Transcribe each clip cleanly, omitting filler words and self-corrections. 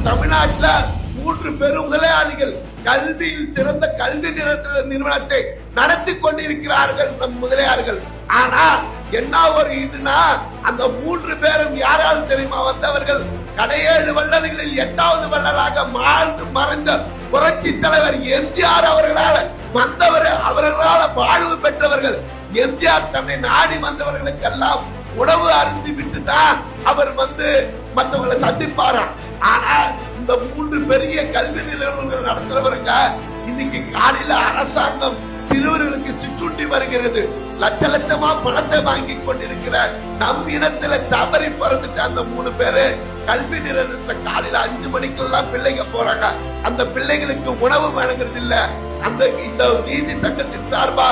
தமிழ்நாட்டில் 3 பெரும் முதலாளிகள் கல்வியில் சிறந்த கல்வி நிறுவனத்தை நடத்தி கொண்டிருக்கிறார்கள் நம் முதலியார்கள். ஆனா என்ன ஒரு இதுனா அந்த 3 பேரும் யாரால் தெரியுமா வந்தவர்கள்? கடையேழு வள்ளல்களில் 8வது வள்ளலாக வாழ்ந்து மறைந்த புரட்சி தலைவர் எம்ஜிஆர் அவர்களால் வந்தவர், அவர்களால் வாழ்வு பெற்றவர்கள். எம்ஜிஆர் தன்னை நாடி வந்தவர்களுக்கெல்லாம் உணவு அருந்தி விட்டு தான் அவர் வந்து மற்றவங்களை சந்திப்பாராம். ஆனா இந்த 3 பெரிய கல்வி நிறுவனங்கள் நடத்துறவருங்க இன்னைக்கு காலையில அரசாங்கம் சிறுவர்களுக்கு சிற்றுண்டி வருகிறது, லட்ச லட்சமா பணத்தை வாங்கி கொண்டிருக்கிற நம் இனத்துல தவறி பிறந்துட்டு அந்த 3 பேரு கல்வி நிறுவனத்தை காலையில 5 மணிக்கெல்லாம் பிள்ளைங்க போறாங்க. அந்த பிள்ளைகளுக்கு உணவு வழங்குறது இல்ல. அந்த இந்த நீதி சங்கத்தின் சார்பா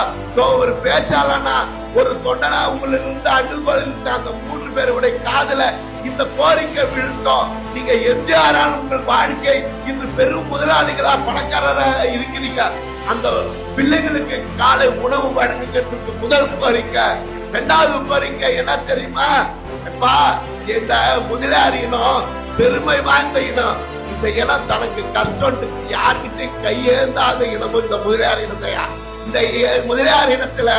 ஒரு பேச்சாளனா ஒரு தொண்டனா உங்களிலிருந்து அணுகோல் இருந்த அந்த 3 பேருடைய காதல இந்த கோரிக்கை விழுந்தோம். நீங்க எம்ஜிஆரால் உங்கள் வாழ்க்கை இன்று பெரும் முதலாளிகளா பணக்காரரா இருக்கிறீங்க. அந்த பிள்ளைகளுக்கு காலை உணவு வழங்குகிறதுக்கு முதல் கோரிக்கை. 2வது கோரிக்கை என்ன தெரியுமா? இந்த முதலாளி இனம் பெருமை வாய்ந்த இனம். இந்த இனம் தனக்கு கஷ்டம் யார்கிட்ட கையேந்தாத இனமும் இந்த முதலியார் இனத்தையா. இந்த முதலியார் இனத்துல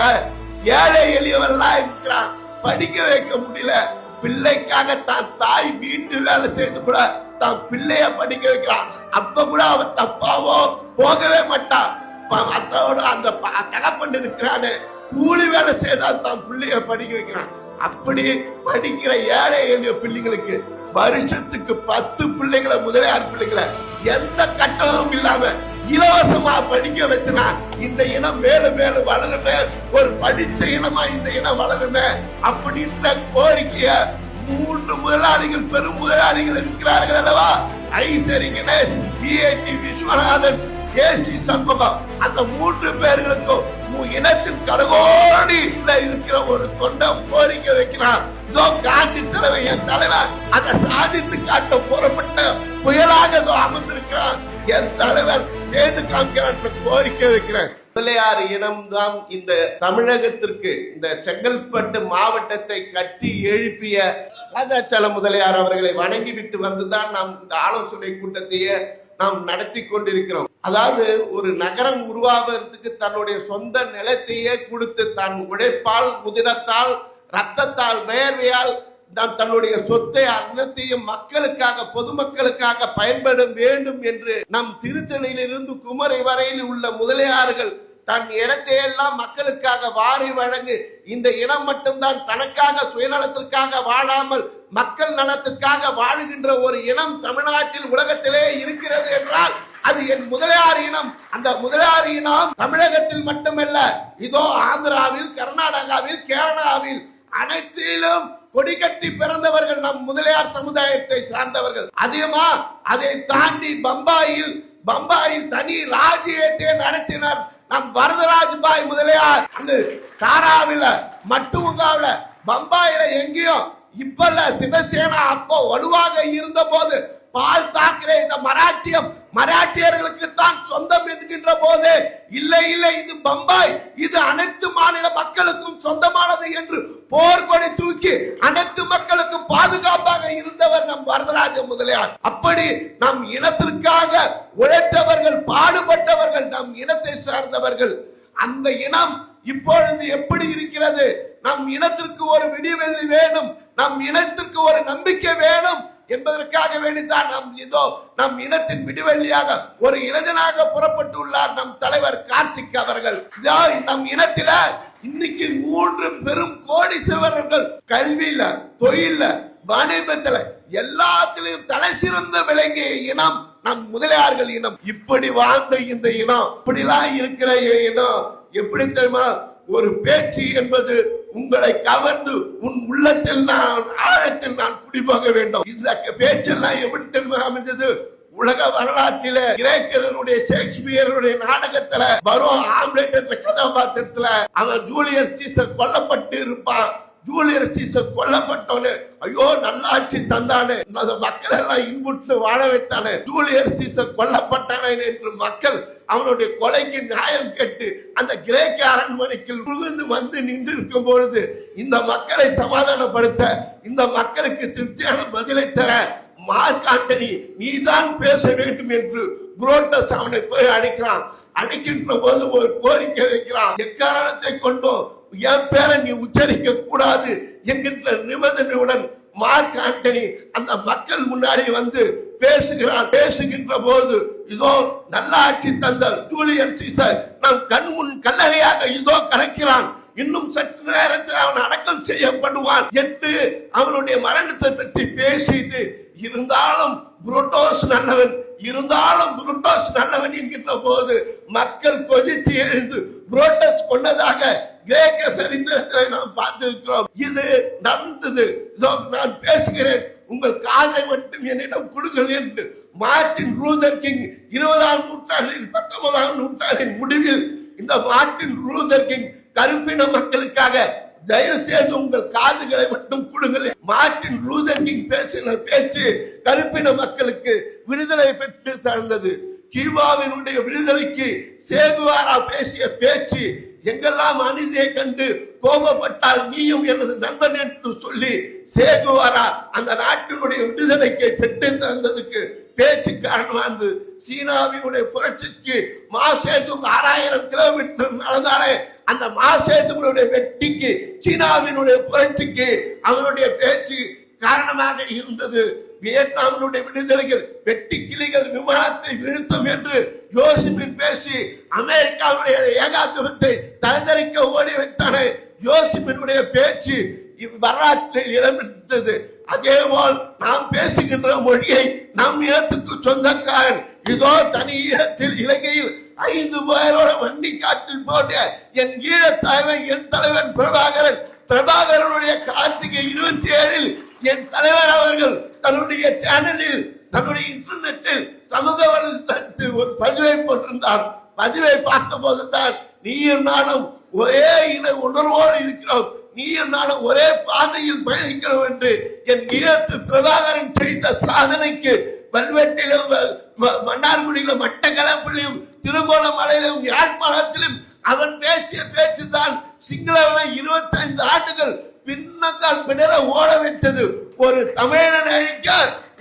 ஏழை எளியவெல்லாம் இருக்கிறான், படிக்க வைக்க முடியல. பிள்ளைக்காக தான் தாய் வீட்டு வேலை செய்து கூட தான் பிள்ளைய படிக்க வைக்கிறான். அப்ப கூட அவன் தப்பாவோ போகவே மாட்டான். அதோட அந்த தகப்பன் இருக்கிறானு கூலி வேலை செய்தால் தான் பிள்ளைய படிக்க வைக்கிறான். அப்படி படிக்கிற ஏழை எளிய பிள்ளைகளுக்கு வருஷத்துக்கு 10 பிள்ளைகளை, முதலியார் பிள்ளைகளை எந்த கட்டணமும் இல்லாம இலவசமா படிக்க வச்சுனா இந்த இனம் மேலும் மேலும் வளருமே, ஒரு படிச்ச இனமா இந்த இனம் வளருமே அப்படின்ற கோரிக்கைய 3 முதலாளிகள், பெரும் முதலாளிகள் இருக்கிறார்கள் அல்லவா? ஐசரி கணேஷ், பிஏடி விஸ்வநாதன், ஏசி சண்முகம், அந்த 3 பேர்களுக்கும் இனத்தின் கடகோடி இருக்கிற ஒரு தொண்டை கோரிக்கை வைக்கிறான். இதோ காந்தி தலைவர், என் தலைவர் அதை சாதித்து காட்ட புறப்பட்ட புயலாக அமர்ந்திருக்கிறான். என் தலைவர் செய்து காமிக்கிறான் கோரிக்கை வைக்கிறேன். முதலியார் இனம்தான் இந்த தமிழகத்திற்கு, இந்த செங்கல்பட்டு மாவட்டத்தை கட்டி எழுப்பிய ராஜாச்சல முதலியார் அவர்களை வணங்கிவிட்டு வந்துதான் நாம் இந்த ஆலோசனை கூட்டத்தையே நாம் நடத்தி கொண்டிருக்கிறோம். அதாவது ஒரு நகரம் உருவாவதற்கு தன்னுடைய சொந்த நிலத்தையே கொடுத்து தன் உழைப்பால், உதிரத்தால், ரத்தத்தால், வேர்வையால் தன்னுடைய சொத்தை அன்னத்தையும் மக்களுக்காக, பொதுமக்களுக்காக பயன்பட வேண்டும் என்று நம் திருத்தணியிலிருந்து குமரி வரையில் உள்ள முதலியார்கள் தன் இடத்தை எல்லாம் மக்களுக்காக வாரி வழங்கு. இந்த இனம் மட்டும்தான் தனக்காக சுயநலத்திற்காக வாழாமல் மக்கள் நலத்திற்காக வாழுகின்ற ஒரு இனம் தமிழ்நாட்டில் உலகத்திலே இருக்கிறது என்றால் அது என் முதலியார் இனம். அந்த முதலியார் இனம் தமிழகத்தில் மட்டுமல்ல, இதோ ஆந்திராவில், கர்நாடகாவில், கேரளாவில் அனைத்திலும் கொடிகட்டி பிறந்தவர்கள் நம் முதலியார் சமுதாயத்தை சார்ந்தவர்கள். அதிகமா அதை தாண்டி பம்பாயில் தனி ராஜ்யத்தை நடத்தினார் நம் வரதராஜ் பாய் முதலியார். அந்த தாராவில, மட்டுமுகாவில, பம்பாயில எங்கேயும் இப்பல்ல, சிவசேனா அப்போ வலுவாக இருந்த போது பால் தாக்கரே இந்த மராட்டியர்களுக்கு தான் சொந்தம் என்கின்ற போது இல்லை இல்லை இது பம்பாய், இது அனைத்து மாநில மக்களுக்கும் சொந்தமானது என்று போர்கொடி தூக்கி அனைத்து மக்களுக்கும் பாதுகாப்பாக இருந்தவர் நம் வரதராஜ முதலியார். அப்படி நம் இனத்திற்காக உழைத்தவர்கள், பாடுபட்டவர்கள், நம் இனத்தை சார்ந்தவர்கள். அந்த இனம் இப்பொழுது எப்படி இருக்கிறது? நம் இனத்திற்கு ஒரு விடிவெள்ளி வேணும், நம் இனத்திற்கு ஒரு நம்பிக்கை வேணும் என்பதற்காக வேண்டித்தான் நம் இனத்தின் விடுவெள்ளியாக ஒரு இளைஞனாக புறப்பட்டுள்ளார் நம் தலைவர் கார்த்திக் அவர்கள். நம் இனத்தில இன்னைக்கு 3 பெரும் கோடீஸ்வரர்கள் கல்வியில, தொழில, வாணிபத்துல எல்லாத்திலையும் தலை சிறந்த விளங்கிய இனம் நம் முதலியார்கள் இனம். இப்படி வாழ்ந்த இந்த இனம், இப்படிலாம் இருக்கிற இனம் எப்படி தெரியுமா? ஒரு பேச்சு என்பது உங்களை கவர்ந்து உன் உள்ளத்தில் ஆழத்தில் நான் குடிபோக வேண்டும். இந்த பேச்செல்லாம் எப்படி தெரியுமா அமைந்தது? உலக வரலாற்றில கிரேக்கருடைய ஷேக்ஸ்பியருடைய நாடகத்துல வரும் ஆம்லெட் என்ற கதாபாத்திரத்துல அவன் ஜூலியஸ் சீசர் கொல்லப்பட்டு இருப்பான். ஜூலியஸ் சீசர் கொல்லப்பட்டவனு ஐயோ நல்லாட்சி தந்தானே, மக்கள் எல்லாம் இன்புற்று வாழ வைத்தானே, ஜூலியஸ் சீசர் கொல்லப்பட்டானே என்று மக்கள் அவனுடைய கொலைக்கு நியாயம் கேட்டு அந்த கிரேக்க அரண்மனைக்கு புகுந்து வந்து நின்று இருக்கும் பொழுது இந்த மக்களை சமாதானப்படுத்த, இந்த மக்களுக்கு திருப்தியான பதிலை தர மார்க் ஆண்டனி நீதான் பேச வேண்டும் என்று புரோட்டஸ் அவனை போய் அழைக்கிறான். அழைக்கின்ற போது ஒரு கோரிக்கை வைக்கிறான். எக்காரணத்தை கொண்டோ என் பேரை நீ உச்சரிக்க கூடாது என்கின்ற நிபந்தனையுடன் மார்க் ஆண்டனி அந்த மக்கள் முன்னாடி வந்து பேசுகிறான். பேசுகின்ற போது இதோ நல்லாட்சி தந்த ஜூலியஸ் சீசர் நம் கண் முன் கல்லறையாக இதோ கிடக்கிறான், இன்னும் சற்று நேரத்தில் அவன் அடக்கம் செய்யப்படுவான் என்று அவனுடைய மரணத்தை பற்றி பேசிட்டு, இருந்தாலும் புரோட்டோஸ் நல்லவன் என்கின்ற போது மக்கள் கொதித்து எழுந்து புரோட்டஸ் கொண்டதாக கிரேக்க சரித்திரத்தை நாம் பார்த்திருக்கிறோம். இது நடந்தது. இதோ நான் பேசுகிறேன், உங்கள் காதை மட்டும் என்னிடம் கொடுங்கள் என்று மார்ட்டின் லூதர் கிங் 20ஆம் நூற்றாண்டின் 19ஆம் நூற்றாண்டின் முடிவில் இந்த மார்ட்டின் லூதர் கிங் கருப்பின மக்களுக்காக தயவு செய்து உங்கள் காதுகளை மட்டும் கொடுங்கள். மார்ட்டின் லூதர் கிங் பேசின பேச்சு கருப்பின மக்களுக்கு விடுதலை பெற்று தந்தது. கியூபாவினுடைய விடுதலைக்கு சேகுவாரா பேசிய பேச்சு, எங்கெல்லாம் அநீதியை கண்டு கோபப்பட்டால் நீயும் எனது நண்பன் என்று சொல்லி சேகுவாரா அந்த நாட்டினுடைய விடுதலைக்கு பெற்று தந்ததுக்கு பேச்சு காரணமானது. சீனாவினுடைய புரட்சிக்கு மாசேதுங் 6000 கிலோமீட்டர் நடந்தாலே அந்த மாசேதுங்களுடைய வெற்றிக்கு சீனாவினுடைய புரட்சிக்கு அவனுடைய பேச்சு காரணமாக இருந்தது. வியட்நாமினுடைய விடுதலைகள் வெட்டி கிளிகள் விமானத்தை வீழ்த்தும் என்று யோசிப்பின் பேசி அமெரிக்காவுடைய ஏகாதிபத்தை தலைதறிக்க ஓடிவிட்டானே, யோசிப்பினுடைய பேச்சு வரலாற்றில் இடம்பெற்றது. அதே போல் நாம் பேசுகின்ற மொழியை நம் இனத்துக்கு சொந்தக்காரன் இதோ தனி இடத்தில் இலங்கையில் 5 பேரோட வண்டி காட்டில் போட்ட என் ஈழ தலைவன் என் தலைவன் பிரபாகரனுடைய கார்த்திகை 27 என் தலைவர் அவர்கள் தன்னுடைய சேனலில் தன்னுடைய இன்டர்நெட்டில் சமூக வலைதளத்தில் ஒரு பதிவை போட்டிருந்தார். பதிவை பார்த்த போதுதான் நீயும் நானும் ஒரே இன உணர்வோடு இருக்கிறோம், நீயும் நானும் ஒரே பாதையில் பயணிக்கிறோம் என்று என் ஈழத்து பிரபாகரன் செய்த சாதனைக்கு வல்வெட்டிலும் மன்னார்குடியிலும் மட்டக்களப்பிலும் திருகோணமலையிலும் யாழ்ப்பாணத்திலும் அவன் பேசிய பேச்சுதான் சிங்களவனை 25 ஆண்டுகள் பின்னக்கால் பின்னர ஓட வைத்தது. ஒரு தமிழன் அழிக்க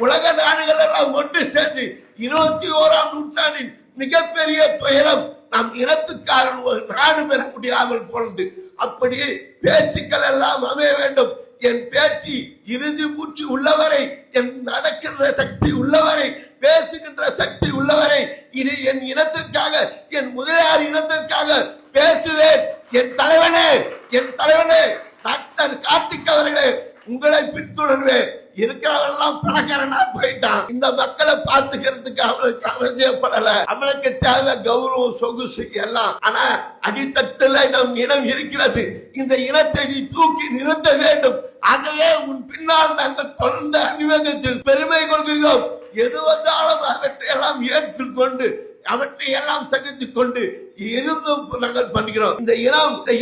உலக நாடுகள் எல்லாம் ஒன்று சேர்ந்து 21ஆம் நூற்றாண்டின் மிகப்பெரிய துயரம் நம் இனத்துக்காரன் ஒரு நாடு பெற முடியாமல் போனது. அப்படி பேச்சுக்கள் எல்லாம் அமைய வேண்டும். என் பேச்சு இறுதி மூச்சு உள்ளவரை, என் நடக்கின்ற சக்தி உள்ளவரை, பேசுகின்ற சக்தி உள்ளவரை இது என் இனத்திற்காக, என் முதலியார் இனத்திற்காக பேசுவேன். என் தலைவனே டாக்டர் கார்த்திக் அவர்களே, உங்களை பின்தொடர்வேன். இருக்கிறவெல்லாம் பணக்காரனா போயிட்டான். இந்த மக்களை பார்த்துக்கிறதுக்கு அவனுக்கு அவசியப்படல. அவனுக்கு தேவை கௌரவம், சொகுசு எல்லாம். ஆனா அடித்தட்டுல நம் இனம் இருக்கிறது. இந்த இனத்தை நீ தூக்கி நிறுத்த வேண்டும். ஆகவே உன் பின்னால் நாங்கள் தொடர்ந்த அணிவகத்தில் பெருமை கொள்கிறோம். எது வந்தாலும் அவற்றை எல்லாம் ஏற்றுக்கொண்டு அவற்றை எல்லாம் சகித்துக் கொண்டு இருந்தும் நாங்கள் பண்ணுகிறோம். இந்த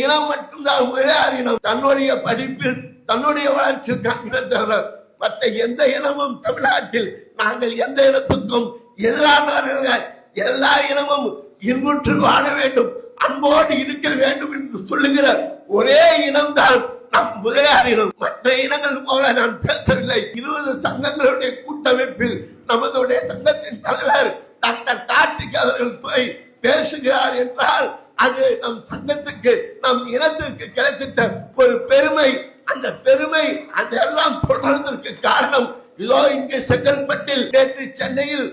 இனம் மட்டும்தான் முதலியார் இனம். தன்னுடைய படிப்பில் தன்னுடைய வளர்ச்சிக்காக மற்ற எந்த இனமும் தமிழ்நாட்டில் நாங்கள் எந்த இனத்துக்கும் எதிரானவர்கள். எல்லா இனமும் இன்புற்று வாழ வேண்டும், அன்போடு இருக்க வேண்டும் என்று சொல்லுகிற ஒரே இனம்தான் நம் முதலியார் இனம். மற்ற இனங்கள் போல நான் பேசவில்லை. 20 சங்கங்களுடைய கூட்டமைப்பில் நமதுடைய சங்கத்தின் தலைவர் டாக்டர் கார்த்திக் அவர்கள் போய் பேசுகிறார் என்றால் அது நம் சங்கத்துக்கு, நம் இனத்திற்கு கிடைத்திட்ட ஒரு பெருமை. அந்த பெருமை அதெல்லாம் தொடர்ந்ததற்கு காரணம் இதோ இங்கே செங்கல்பட்டில், நேற்று சென்னையில்,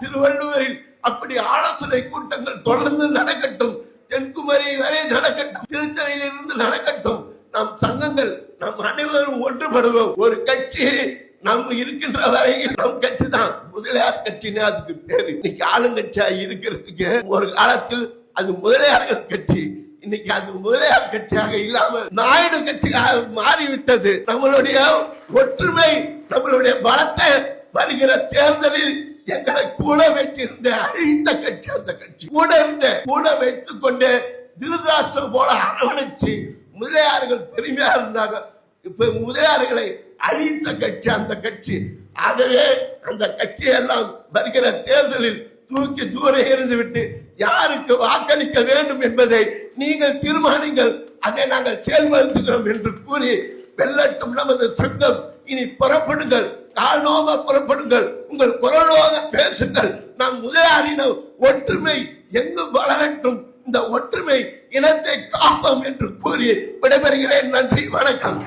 திருவள்ளுவரில் அப்படி ஆலோசனை கூட்டங்கள் தொடர்ந்து நடக்கட்டும். தென்குமரி வரை நடக்கட்டும், திருத்தணியில் இருந்து நடக்கட்டும். நம் சங்கங்கள் நம் அனைவரும் ஒன்றுபடுவோம். ஒரு கட்சி நம் இருக்கின்ற வரையில் நம் கட்சி தான் முதலியார் கட்சின்னு அதுக்கு பேரு. இன்னைக்கு ஆளுங்கட்சியா இருக்கிறதுக்கு ஒரு காலத்தில் அது முதலியார்கள் கட்சி, இன்னைக்கு அது முதலியார் கட்சியாக இல்லாமல் நாயுடு கட்சியாக மாறிவிட்டது. நம்மளுடைய ஒற்றுமை, நம்மளுடைய பலத்தை வருகிற தேர்தலில் எங்களை கூட வைத்திருந்த அழிந்த கட்சி அந்த கட்சி. கூட வைத்துக் கொண்டு திருதராஷ்டிரம் போல அரவணைச்சு முதலியார்கள் பெருமையா இருந்தாங்க. இப்ப முதலியார்களை அழித்த கட்சி அந்த கட்சி. ஆகவே அந்த கட்சியெல்லாம் வருகிற தேர்தலில் தூக்கி தூர எறிந்து விட்டு யாருக்கு வாக்களிக்க வேண்டும் என்பதை நீங்கள் தீர்மானிங்கள், அதை நாங்கள் செயல்படுத்துகிறோம் என்று கூறி வெல்லட்டும் நமது சங்கம். இனி புறப்படுங்கள், கால் நோக புறப்படுங்கள், உங்கள் குரலோக பேசுங்கள். நம் முதலியாரின் ஒற்றுமை எங்கும் வளரட்டும், இந்த ஒற்றுமை இனத்தை காப்போம் என்று கூறி விடைபெறுகிறேன். நன்றி, வணக்கம்.